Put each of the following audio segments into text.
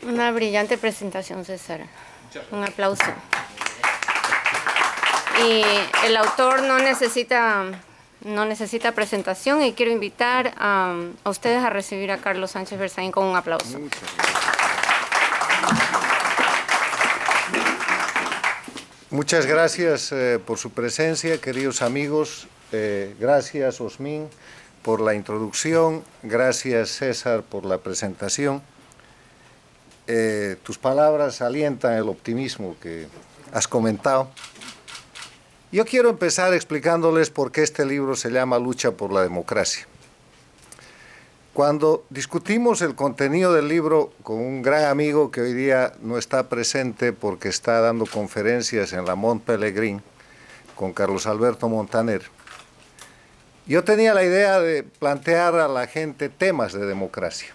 Una brillante presentación, César. Un aplauso. Y el autor no necesita presentación, y quiero invitar a ustedes a recibir a Carlos Sánchez Berzaín con un aplauso. Muchas gracias por su presencia, queridos amigos. Gracias, Osmin, por la introducción. Gracias, César, por la presentación. Tus palabras alientan el optimismo que has comentado. Yo quiero empezar explicándoles por qué este libro se llama Lucha por la Democracia. Cuando discutimos el contenido del libro con un gran amigo que hoy día no está presente porque está dando conferencias en la Mont Pelerin, con Carlos Alberto Montaner, yo tenía la idea de plantear a la gente temas de democracia.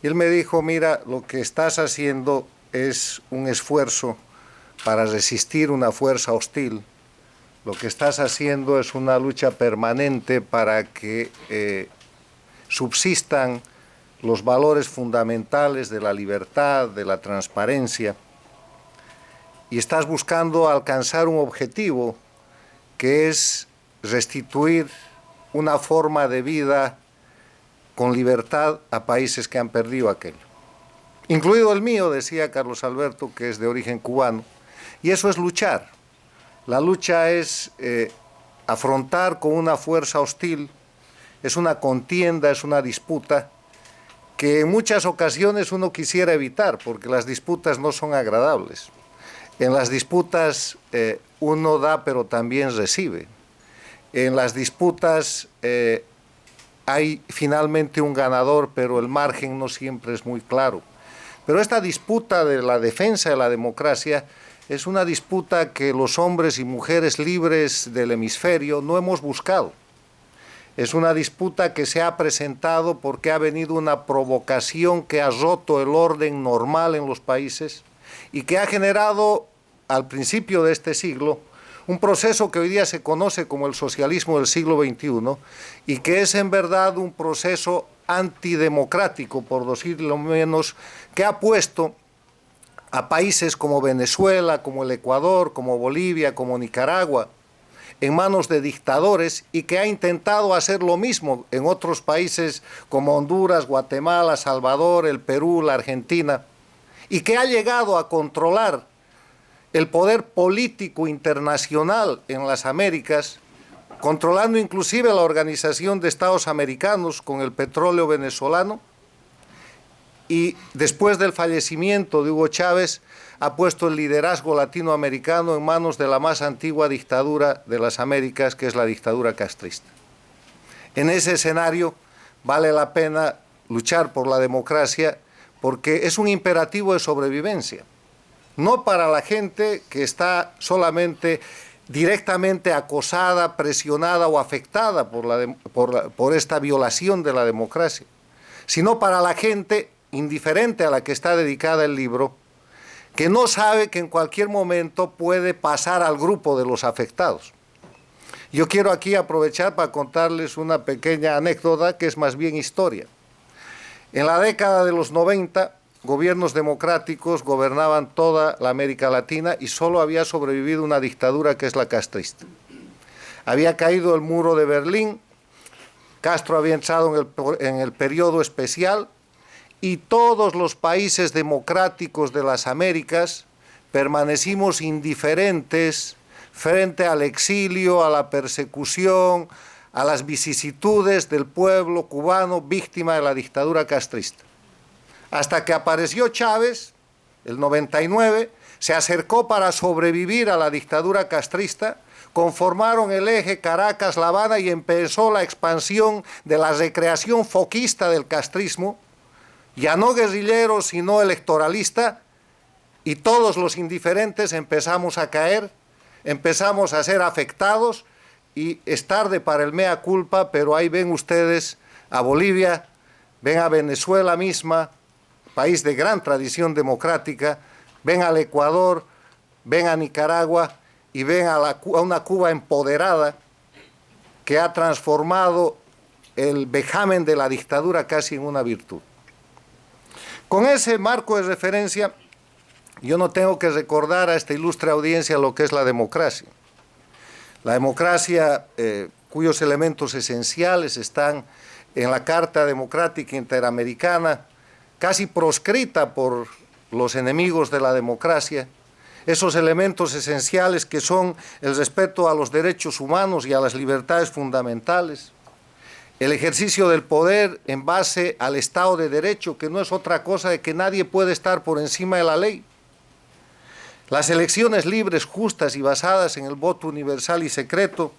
Y él me dijo, mira, lo que estás haciendo es un esfuerzo para resistir una fuerza hostil. Lo que estás haciendo es una lucha permanente para que subsistan los valores fundamentales de la libertad, de la transparencia, y estás buscando alcanzar un objetivo que es restituir una forma de vida con libertad a países que han perdido aquello. Incluido el mío, decía Carlos Alberto, que es de origen cubano, y eso es luchar. La lucha es afrontar con una fuerza hostil, es una contienda, es una disputa que en muchas ocasiones uno quisiera evitar, porque las disputas no son agradables. En las disputas uno da, pero también recibe. En las disputas hay finalmente un ganador, pero el margen no siempre es muy claro. Pero esta disputa de la defensa de la democracia es una disputa que los hombres y mujeres libres del hemisferio no hemos buscado. Es una disputa que se ha presentado porque ha venido una provocación que ha roto el orden normal en los países y que ha generado, al principio de este siglo, un proceso que hoy día se conoce como el socialismo del siglo XXI y que es en verdad un proceso antidemocrático, por decirlo menos, que ha puesto a países como Venezuela, como el Ecuador, como Bolivia, como Nicaragua, en manos de dictadores, y que ha intentado hacer lo mismo en otros países como Honduras, Guatemala, Salvador, el Perú, la Argentina, y que ha llegado a controlar el poder político internacional en las Américas, controlando inclusive la Organización de Estados Americanos con el petróleo venezolano, y después del fallecimiento de Hugo Chávez ha puesto el liderazgo latinoamericano en manos de la más antigua dictadura de las Américas, que es la dictadura castrista. En ese escenario vale la pena luchar por la democracia porque es un imperativo de sobrevivencia, no para la gente que está solamente directamente acosada, presionada o afectada por esta violación de la democracia, sino para la gente indiferente a la que está dedicada el libro, que no sabe que en cualquier momento puede pasar al grupo de los afectados. Yo quiero aquí aprovechar para contarles una pequeña anécdota que es más bien historia. En la década de los 90, gobiernos democráticos gobernaban toda la América Latina y solo había sobrevivido una dictadura, que es la castrista. Había caído el muro de Berlín, Castro había entrado en el periodo especial, y todos los países democráticos de las Américas permanecimos indiferentes frente al exilio, a la persecución, a las vicisitudes del pueblo cubano víctima de la dictadura castrista. Hasta que apareció Chávez, el 99, se acercó para sobrevivir a la dictadura castrista, conformaron el eje Caracas-La Habana y empezó la expansión de la recreación foquista del castrismo, ya no guerrillero, sino electoralista, y todos los indiferentes empezamos a caer, empezamos a ser afectados, y es tarde para el mea culpa, pero ahí ven ustedes a Bolivia, ven a Venezuela misma, país de gran tradición democrática, ven al Ecuador, ven a Nicaragua, y ven a una Cuba empoderada que ha transformado el vejamen de la dictadura casi en una virtud. Con ese marco de referencia, yo no tengo que recordar a esta ilustre audiencia lo que es la democracia. La democracia, cuyos elementos esenciales están en la Carta Democrática Interamericana, casi proscrita por los enemigos de la democracia, esos elementos esenciales que son el respeto a los derechos humanos y a las libertades fundamentales, el ejercicio del poder en base al Estado de Derecho, que no es otra cosa de que nadie puede estar por encima de la ley, las elecciones libres, justas y basadas en el voto universal y secreto,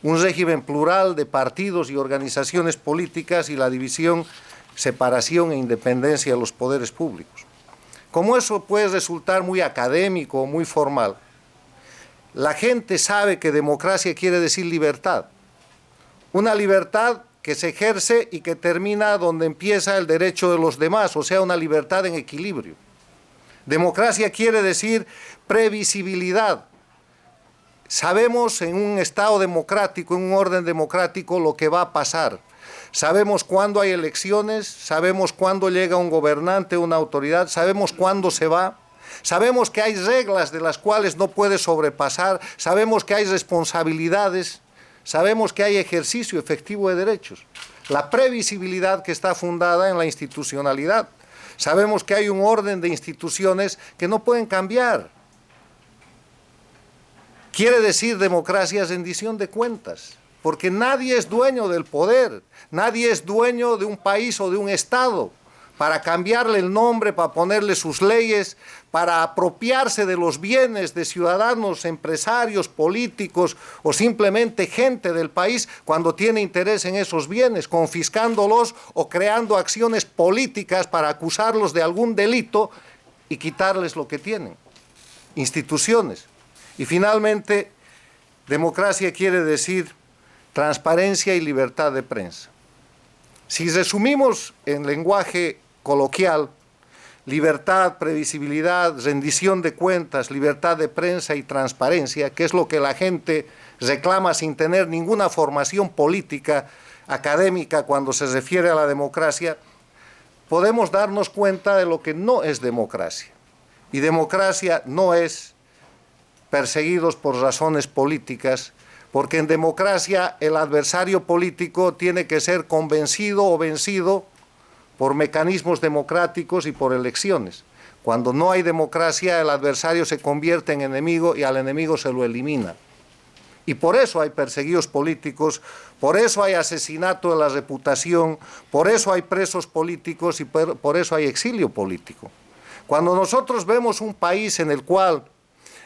un régimen plural de partidos y organizaciones políticas y la división, separación e independencia de los poderes públicos. Como eso puede resultar muy académico o muy formal, la gente sabe que democracia quiere decir libertad. Una libertad que se ejerce y que termina donde empieza el derecho de los demás, o sea, una libertad en equilibrio. Democracia quiere decir previsibilidad. Sabemos en un Estado democrático, en un orden democrático, lo que va a pasar. Sabemos cuándo hay elecciones, sabemos cuándo llega un gobernante, una autoridad, sabemos cuándo se va, sabemos que hay reglas de las cuales no puede sobrepasar, sabemos que hay responsabilidades, sabemos que hay ejercicio efectivo de derechos. La previsibilidad que está fundada en la institucionalidad. Sabemos que hay un orden de instituciones que no pueden cambiar. Quiere decir democracia es rendición de cuentas, porque nadie es dueño del poder, nadie es dueño de un país o de un Estado para cambiarle el nombre, para ponerle sus leyes, para apropiarse de los bienes de ciudadanos, empresarios, políticos o simplemente gente del país cuando tiene interés en esos bienes, confiscándolos o creando acciones políticas para acusarlos de algún delito y quitarles lo que tienen. Instituciones. Y finalmente, democracia quiere decir transparencia y libertad de prensa. Si resumimos en lenguaje coloquial, libertad, previsibilidad, rendición de cuentas, libertad de prensa y transparencia, que es lo que la gente reclama sin tener ninguna formación política, académica, cuando se refiere a la democracia, podemos darnos cuenta de lo que no es democracia. Y democracia no es perseguidos por razones políticas, porque en democracia el adversario político tiene que ser convencido o vencido por mecanismos democráticos y por elecciones. Cuando no hay democracia, el adversario se convierte en enemigo y al enemigo se lo elimina. Y por eso hay perseguidos políticos, por eso hay asesinato de la reputación, por eso hay presos políticos y por eso hay exilio político. Cuando nosotros vemos un país en el cual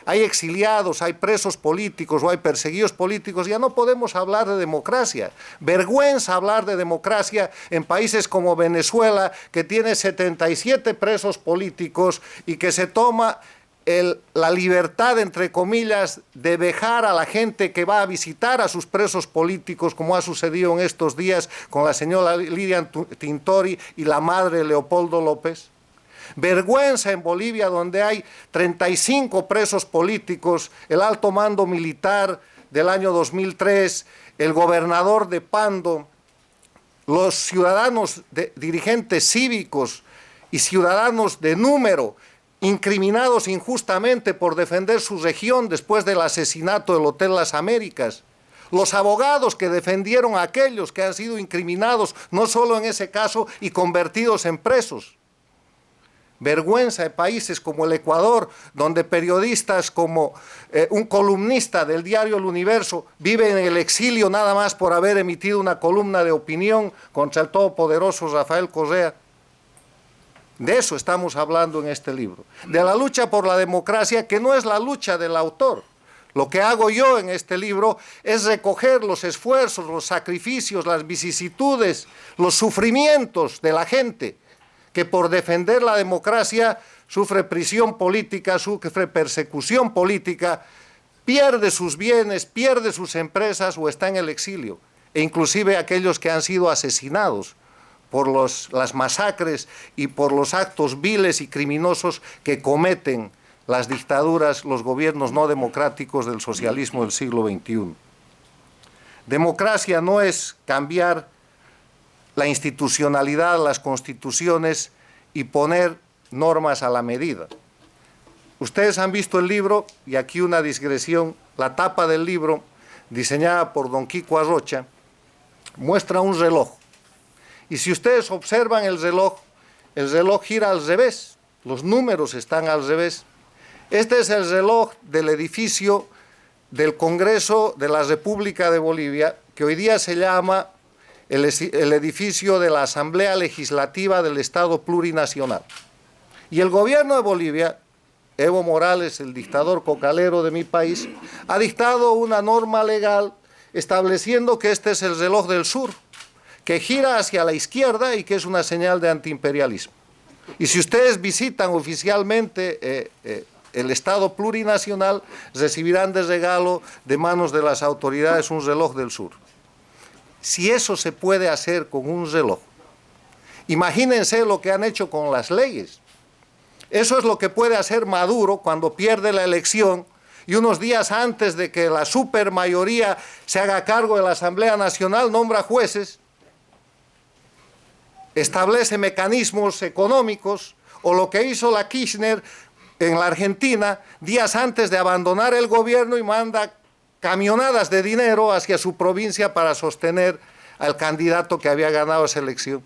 hay exiliados, hay presos políticos o hay perseguidos políticos, ya no podemos hablar de democracia. Vergüenza hablar de democracia en países como Venezuela, que tiene 77 presos políticos y que se toma la libertad, entre comillas, de vejar a la gente que va a visitar a sus presos políticos, como ha sucedido en estos días con la señora Lilian Tintori y la madre Leopoldo López. Vergüenza en Bolivia, donde hay 35 presos políticos, el alto mando militar del año 2003, el gobernador de Pando, los ciudadanos, dirigentes cívicos y ciudadanos de número, incriminados injustamente por defender su región después del asesinato del Hotel Las Américas. Los abogados que defendieron a aquellos que han sido incriminados, no solo en ese caso, y convertidos en presos. Vergüenza de países como el Ecuador, donde periodistas como un columnista del diario El Universo vive en el exilio nada más por haber emitido una columna de opinión contra el todopoderoso Rafael Correa. De eso estamos hablando en este libro. De la lucha por la democracia, que no es la lucha del autor. Lo que hago yo en este libro es recoger los esfuerzos, los sacrificios, las vicisitudes, los sufrimientos de la gente que por defender la democracia sufre prisión política, sufre persecución política, pierde sus bienes, pierde sus empresas o está en el exilio. E inclusive aquellos que han sido asesinados por las masacres y por los actos viles y criminosos que cometen las dictaduras, los gobiernos no democráticos del socialismo del siglo XXI. Democracia no es cambiar la institucionalidad, las constituciones y poner normas a la medida. Ustedes han visto el libro, y aquí una digresión, la tapa del libro, diseñada por don Kiko Arrocha, muestra un reloj. Y si ustedes observan el reloj gira al revés, los números están al revés. Este es el reloj del edificio del Congreso de la República de Bolivia, que hoy día se llama el edificio de la Asamblea Legislativa del Estado Plurinacional. Y el gobierno de Bolivia, Evo Morales, el dictador cocalero de mi país, ha dictado una norma legal estableciendo que este es el reloj del sur, que gira hacia la izquierda y que es una señal de antiimperialismo. Y si ustedes visitan oficialmente el Estado Plurinacional, recibirán de regalo de manos de las autoridades un reloj del sur. Si eso se puede hacer con un reloj, imagínense lo que han hecho con las leyes. Eso es lo que puede hacer Maduro cuando pierde la elección y unos días antes de que la supermayoría se haga cargo de la Asamblea Nacional, nombra jueces, establece mecanismos económicos, o lo que hizo la Kirchner en la Argentina, días antes de abandonar el gobierno, y manda camionadas de dinero hacia su provincia para sostener al candidato que había ganado esa elección.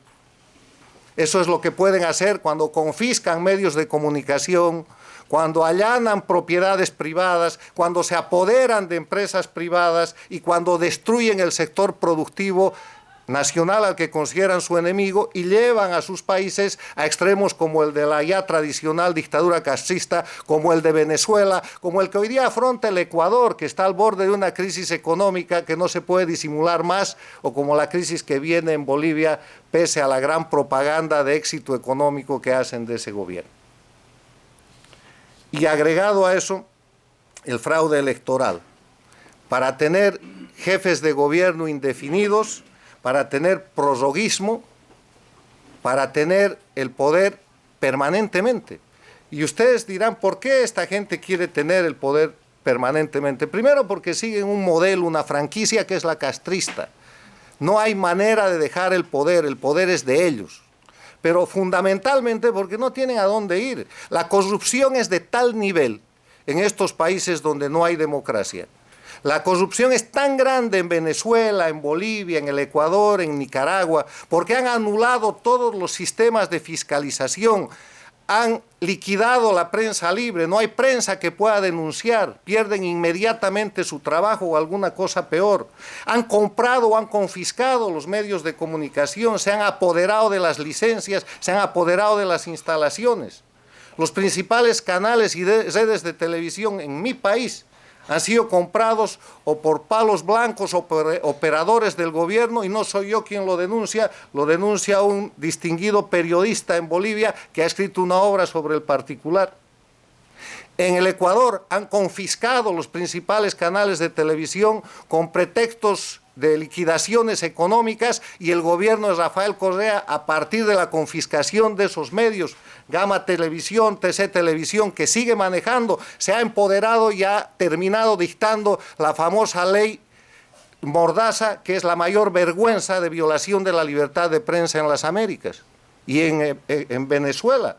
Eso es lo que pueden hacer cuando confiscan medios de comunicación, cuando allanan propiedades privadas, cuando se apoderan de empresas privadas y cuando destruyen el sector productivo nacional al que consideran su enemigo y llevan a sus países a extremos como el de la ya tradicional dictadura castrista, como el de Venezuela, como el que hoy día afronta el Ecuador, que está al borde de una crisis económica que no se puede disimular más, o como la crisis que viene en Bolivia pese a la gran propaganda de éxito económico que hacen de ese gobierno. Y agregado a eso, el fraude electoral, para tener jefes de gobierno indefinidos, para tener prorroguismo, para tener el poder permanentemente. Y ustedes dirán, ¿por qué esta gente quiere tener el poder permanentemente? Primero, porque siguen un modelo, una franquicia que es la castrista. No hay manera de dejar el poder es de ellos. Pero fundamentalmente porque no tienen a dónde ir. La corrupción es de tal nivel en estos países donde no hay democracia. La corrupción es tan grande en Venezuela, en Bolivia, en el Ecuador, en Nicaragua, porque han anulado todos los sistemas de fiscalización, han liquidado la prensa libre, no hay prensa que pueda denunciar, pierden inmediatamente su trabajo o alguna cosa peor. Han comprado o han confiscado los medios de comunicación, se han apoderado de las licencias, se han apoderado de las instalaciones. Los principales canales y redes de televisión en mi país han sido comprados o por palos blancos o por operadores del gobierno, y no soy yo quien lo denuncia un distinguido periodista en Bolivia que ha escrito una obra sobre el particular. En el Ecuador han confiscado los principales canales de televisión con pretextos de liquidaciones económicas, y el gobierno de Rafael Correa, a partir de la confiscación de esos medios, Gama Televisión, TC Televisión, que sigue manejando, se ha empoderado y ha terminado dictando la famosa ley Mordaza, que es la mayor vergüenza de violación de la libertad de prensa en las Américas. Y en Venezuela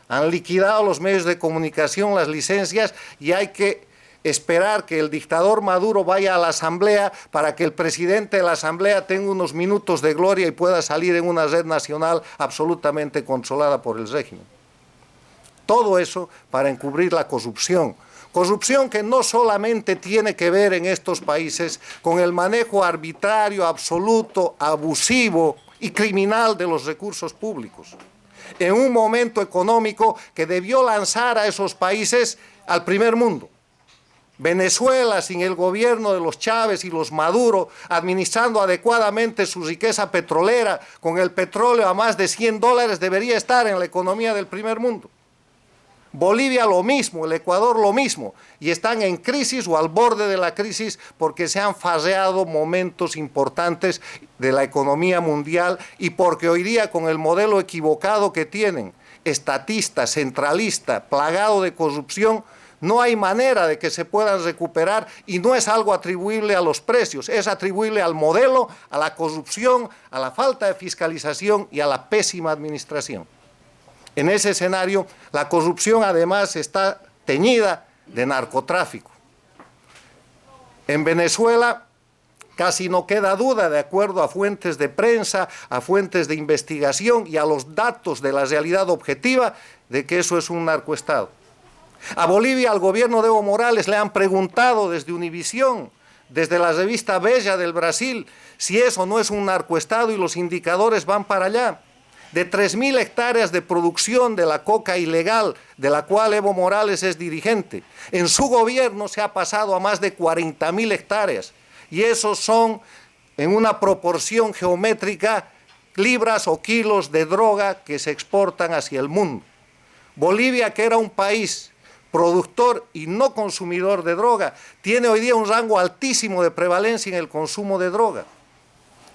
han liquidado los medios de comunicación, las licencias, y hay que esperar que el dictador Maduro vaya a la Asamblea para que el presidente de la Asamblea tenga unos minutos de gloria y pueda salir en una red nacional absolutamente controlada por el régimen. Todo eso para encubrir la corrupción. Corrupción que no solamente tiene que ver en estos países con el manejo arbitrario, absoluto, abusivo y criminal de los recursos públicos, en un momento económico que debió lanzar a esos países al primer mundo. Venezuela, sin el gobierno de los Chávez y los Maduro, administrando adecuadamente su riqueza petrolera, con el petróleo a más de $100, debería estar en la economía del primer mundo. Bolivia lo mismo, el Ecuador lo mismo, y están en crisis o al borde de la crisis porque se han farreado momentos importantes de la economía mundial, y porque hoy día, con el modelo equivocado que tienen, estatista, centralista, plagado de corrupción, no hay manera de que se puedan recuperar, y no es algo atribuible a los precios, es atribuible al modelo, a la corrupción, a la falta de fiscalización y a la pésima administración. En ese escenario, la corrupción además está teñida de narcotráfico. En Venezuela casi no queda duda, de acuerdo a fuentes de prensa, a fuentes de investigación y a los datos de la realidad objetiva, de que eso es un narcoestado. A Bolivia, al gobierno de Evo Morales, le han preguntado desde Univisión, desde la revista Bella del Brasil, si eso no es un narcoestado, y los indicadores van para allá. De 3.000 hectáreas de producción de la coca ilegal, de la cual Evo Morales es dirigente, en su gobierno se ha pasado a más de 40.000 hectáreas, y esos son, en una proporción geométrica, libras o kilos de droga que se exportan hacia el mundo. Bolivia, que era un país productor y no consumidor de droga, tiene hoy día un rango altísimo de prevalencia en el consumo de droga.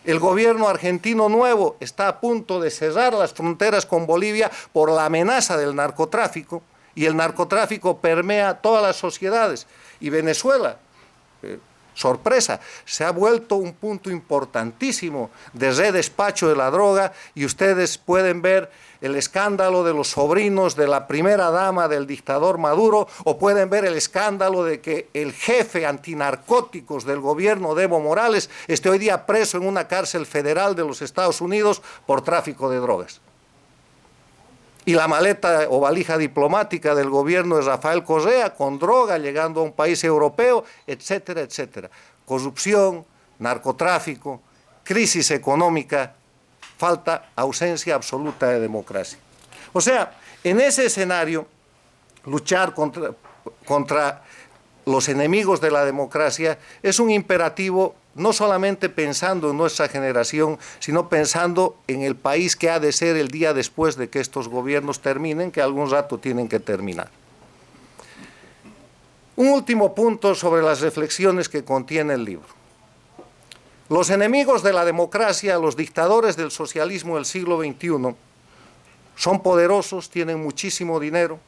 El gobierno argentino nuevo está a punto de cerrar las fronteras con Bolivia por la amenaza del narcotráfico, y el narcotráfico permea todas las sociedades. Y Venezuela, sorpresa, se ha vuelto un punto importantísimo de redespacho de la droga, y ustedes pueden ver el escándalo de los sobrinos de la primera dama del dictador Maduro, o pueden ver el escándalo de que el jefe antinarcóticos del gobierno de Evo Morales esté hoy día preso en una cárcel federal de los Estados Unidos por tráfico de drogas. Y la maleta o valija diplomática del gobierno de Rafael Correa con droga llegando a un país europeo, etcétera, etcétera. Corrupción, narcotráfico, crisis económica, falta, ausencia absoluta de democracia. O sea, en ese escenario, luchar contra los enemigos de la democracia es un imperativo, no solamente pensando en nuestra generación, sino pensando en el país que ha de ser el día después de que estos gobiernos terminen, que algún rato tienen que terminar. Un último punto sobre las reflexiones que contiene el libro. Los enemigos de la democracia, los dictadores del socialismo del siglo XXI, son poderosos, tienen muchísimo dinero,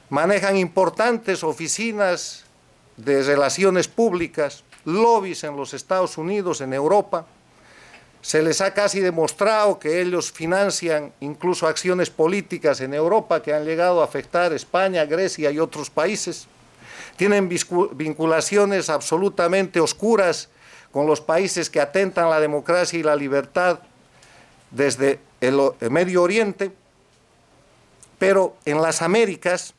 manejan importantes oficinas de relaciones públicas, lobbies en los Estados Unidos, en Europa. Se les ha casi demostrado que ellos financian incluso acciones políticas en Europa que han llegado a afectar a España, Grecia y otros países. Tienen vinculaciones absolutamente oscuras con los países que atentan la democracia y la libertad desde el Medio Oriente, pero en las Américas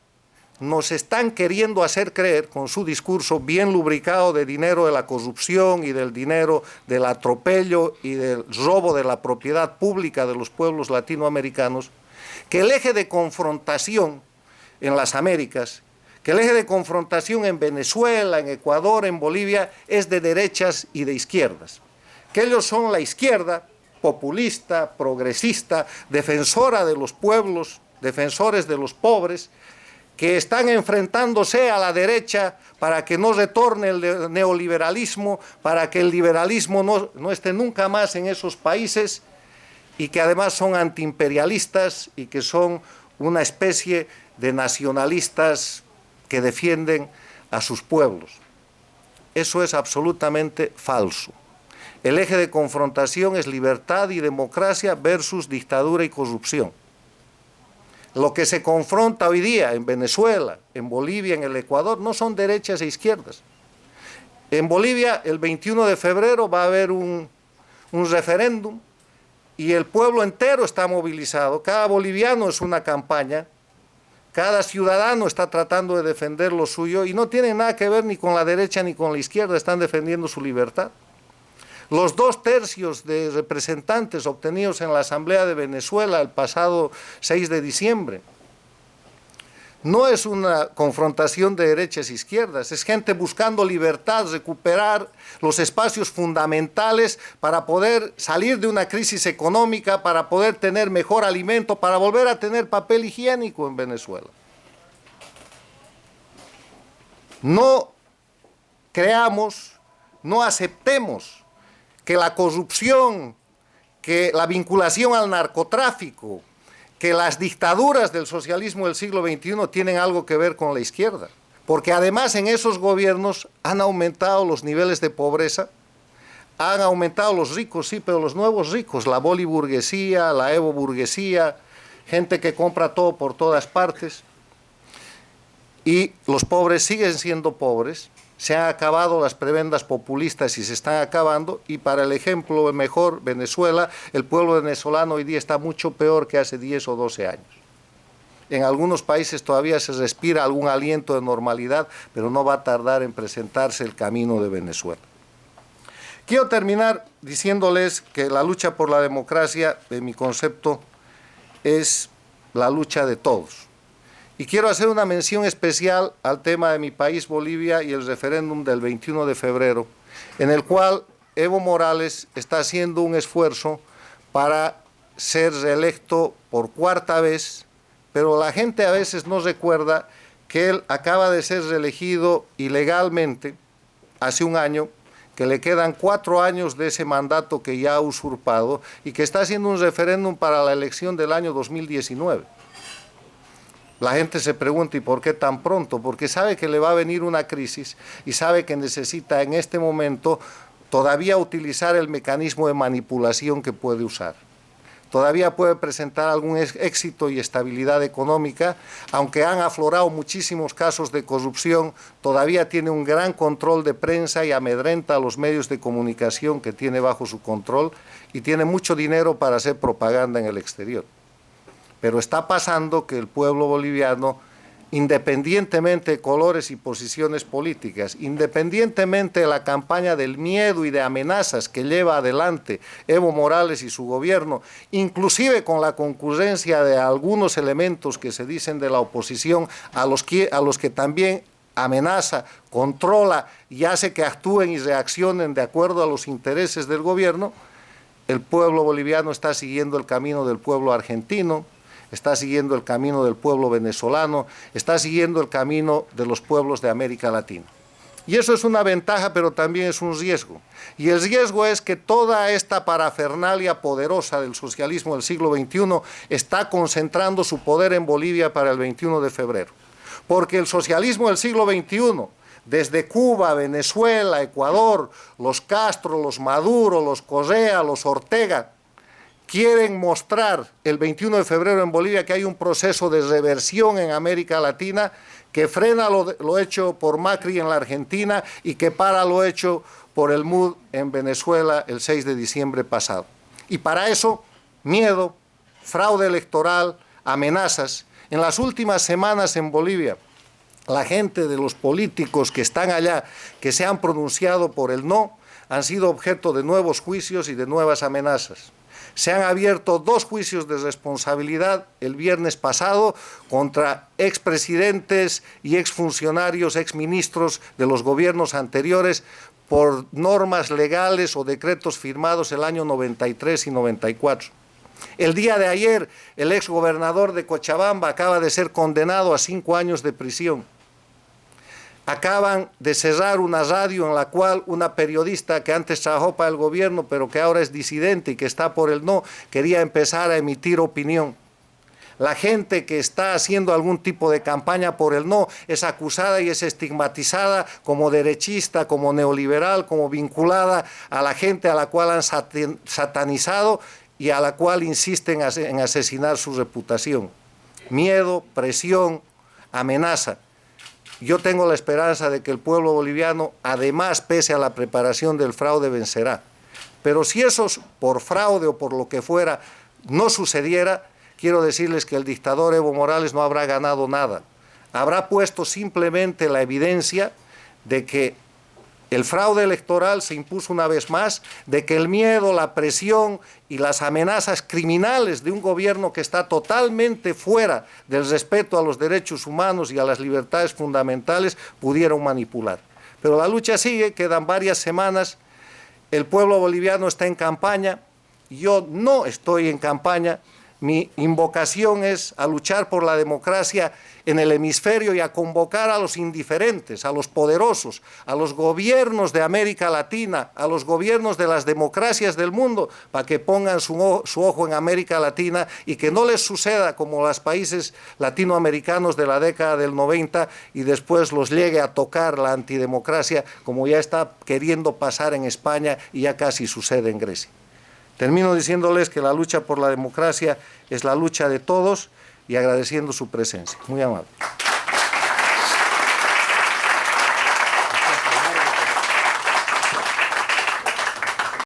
nos están queriendo hacer creer, con su discurso bien lubricado de dinero de la corrupción y del dinero del atropello y del robo de la propiedad pública de los pueblos latinoamericanos, que el eje de confrontación en las Américas, que el eje de confrontación en Venezuela, en Ecuador, en Bolivia, es de derechas y de izquierdas. Que ellos son la izquierda populista, progresista, defensora de los pueblos, defensores de los pobres, que están enfrentándose a la derecha para que no retorne el neoliberalismo, para que el liberalismo no esté nunca más en esos países, y que además son antiimperialistas y que son una especie de nacionalistas que defienden a sus pueblos. Eso es absolutamente falso. El eje de confrontación es libertad y democracia versus dictadura y corrupción. Lo que se confronta hoy día en Venezuela, en Bolivia, en el Ecuador, no son derechas e izquierdas. En Bolivia, el 21 de febrero va a haber un referéndum y el pueblo entero está movilizado. Cada boliviano es una campaña. Cada ciudadano está tratando de defender lo suyo y no tiene nada que ver ni con la derecha ni con la izquierda, están defendiendo su libertad. Los 2/3 de representantes obtenidos en la Asamblea de Venezuela el pasado 6 de diciembre no es una confrontación de derechas e izquierdas, es gente buscando libertad, recuperar los espacios fundamentales para poder salir de una crisis económica, para poder tener mejor alimento, para volver a tener papel higiénico en Venezuela. No creamos, no aceptemos que la corrupción, que la vinculación al narcotráfico, que las dictaduras del socialismo del siglo XXI tienen algo que ver con la izquierda. Porque además en esos gobiernos han aumentado los niveles de pobreza, han aumentado los ricos, sí, pero los nuevos ricos, la boliburguesía, la evoburguesía, gente que compra todo por todas partes, y los pobres siguen siendo pobres. Se han acabado las prebendas populistas y se están acabando, y para el ejemplo mejor, Venezuela, el pueblo venezolano hoy día está mucho peor que hace 10 o 12 años. En algunos países todavía se respira algún aliento de normalidad, pero no va a tardar en presentarse el camino de Venezuela. Quiero terminar diciéndoles que la lucha por la democracia, en mi concepto, es la lucha de todos. Y quiero hacer una mención especial al tema de mi país, Bolivia, y el referéndum del 21 de febrero, en el cual Evo Morales está haciendo un esfuerzo para ser reelecto por cuarta vez, pero la gente a veces no recuerda que él acaba de ser reelegido ilegalmente hace un año, que le quedan 4 años de ese mandato que ya ha usurpado y que está haciendo un referéndum para la elección del año 2019. La gente se pregunta, ¿y por qué tan pronto? Porque sabe que le va a venir una crisis y sabe que necesita en este momento todavía utilizar el mecanismo de manipulación que puede usar. Todavía puede presentar algún éxito y estabilidad económica, aunque han aflorado muchísimos casos de corrupción, todavía tiene un gran control de prensa y amedrenta a los medios de comunicación que tiene bajo su control, y tiene mucho dinero para hacer propaganda en el exterior. Pero está pasando que el pueblo boliviano, independientemente de colores y posiciones políticas, independientemente de la campaña del miedo y de amenazas que lleva adelante Evo Morales y su gobierno, inclusive con la concurrencia de algunos elementos que se dicen de la oposición, a los que también amenaza, controla y hace que actúen y reaccionen de acuerdo a los intereses del gobierno, el pueblo boliviano está siguiendo el camino del pueblo argentino, está siguiendo el camino del pueblo venezolano, está siguiendo el camino de los pueblos de América Latina. Y eso es una ventaja, pero también es un riesgo. Y el riesgo es que toda esta parafernalia poderosa del socialismo del siglo XXI está concentrando su poder en Bolivia para el 21 de febrero. Porque el socialismo del siglo XXI, desde Cuba, Venezuela, Ecuador, los Castro, los Maduro, los Correa, los Ortega, quieren mostrar el 21 de febrero en Bolivia que hay un proceso de reversión en América Latina que frena lo hecho por Macri en la Argentina y que para lo hecho por el MUD en Venezuela el 6 de diciembre pasado. Y para eso, miedo, fraude electoral, amenazas. En las últimas semanas en Bolivia, la gente de los políticos que están allá, que se han pronunciado por el no, han sido objeto de nuevos juicios y de nuevas amenazas. Se han abierto 2 juicios de responsabilidad el viernes pasado contra expresidentes y exfuncionarios, exministros de los gobiernos anteriores por normas legales o decretos firmados el año 93 y 94. El día de ayer, el exgobernador de Cochabamba acaba de ser condenado a 5 años de prisión. Acaban de cerrar una radio en la cual una periodista que antes trabajó para el gobierno, pero que ahora es disidente y que está por el no, quería empezar a emitir opinión. La gente que está haciendo algún tipo de campaña por el no es acusada y es estigmatizada como derechista, como neoliberal, como vinculada a la gente a la cual han satanizado y a la cual insisten en asesinar su reputación. Miedo, presión, amenaza. Yo tengo la esperanza de que el pueblo boliviano, además, pese a la preparación del fraude, vencerá. Pero si eso, por fraude o por lo que fuera, no sucediera, quiero decirles que el dictador Evo Morales no habrá ganado nada. Habrá puesto simplemente la evidencia de que el fraude electoral se impuso una vez más, de que el miedo, la presión y las amenazas criminales de un gobierno que está totalmente fuera del respeto a los derechos humanos y a las libertades fundamentales pudieron manipular. Pero la lucha sigue, quedan varias semanas, el pueblo boliviano está en campaña, yo no estoy en campaña. Mi invocación es a luchar por la democracia en el hemisferio y a convocar a los indiferentes, a los poderosos, a los gobiernos de América Latina, a los gobiernos de las democracias del mundo, para que pongan su ojo en América Latina y que no les suceda como a los países latinoamericanos de la década del 90 y después los llegue a tocar la antidemocracia como ya está queriendo pasar en España y ya casi sucede en Grecia. Termino diciéndoles que la lucha por la democracia es la lucha de todos y agradeciendo su presencia. Muy amable.